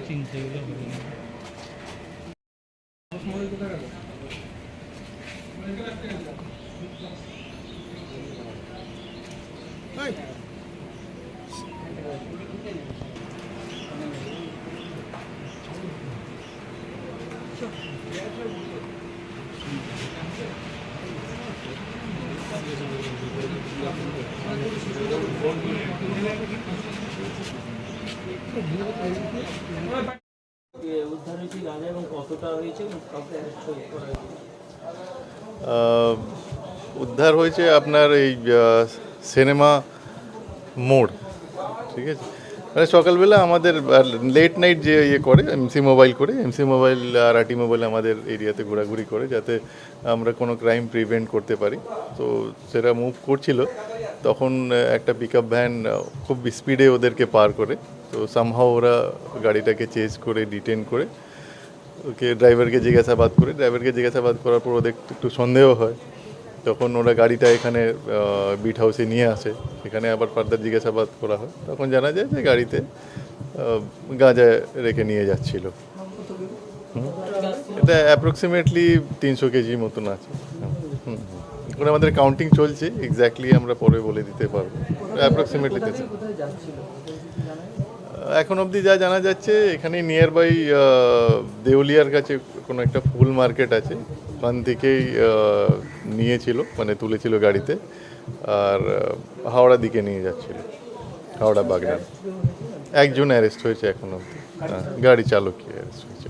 চিন্তা উদ্ধার হয়েছে আপনার এই সিনেমা মোড়, ঠিক আছে। মানে সকালবেলা আমাদের লেট নাইট যে ইয়ে করে এমসি মোবাইল আর আরটি মোবাইল আমাদের এরিয়াতে ঘোরাঘুরি করে, যাতে আমরা কোনো ক্রাইম প্রিভেন্ট করতে পারি। তো সেটা মুভ করছিল, তখন একটা পিক আপ ভ্যান খুব স্পিডে ওদেরকে পার করে। তো সামহাও ওরা গাড়িটাকে চেজ করে ডিটেন করে ওকে ড্রাইভারকে জিজ্ঞাসাবাদ করার পর ওদের একটু সন্দেহ হয়। তখন ওরা গাড়িটা এখানে বিট হাউসে নিয়ে আসে, সেখানে আবার ফার্দার জিজ্ঞাসাবাদ করা হয়। তখন জানা যায় যে গাড়িতে গাঁজা রেখে নিয়ে যাচ্ছিল। এটা অ্যাপ্রক্সিমেটলি 300 কেজি মতন আছে। এখন আমাদের কাউন্টিং চলছে, এক্স্যাক্টলি আমরা পরে বলে দিতে পারবো। অ্যাপ্রক্সিমেটলি এখন অবধি যা জানা যাচ্ছে, এখানে নিয়ার বাই দেউলিয়ার কাছে কোনো একটা ফুল মার্কেট আছে, ওখান থেকেই নিয়েছিল, মানে তুলেছিল গাড়িতে, আর হাওড়া দিকে নিয়ে যাচ্ছিল, হাওড়া বাগনান। একজন অ্যারেস্ট হয়েছে এখন অবধি, গাড়ি চালকই অ্যারেস্ট হয়েছে।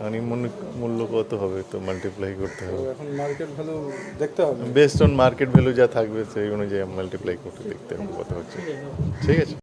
আনুমানিক মূল্য কত হবে তো মাল্টিপ্লাই করতে হবে, এখন মার্কেট ভ্যালু দেখতে হবে, বেসড অন মার্কেট ভ্যালু যা থাকবে সেই অনুযায়ী মাল্টিপ্লাই করতে দেখতে হবে কত হচ্ছে। ঠিক আছে।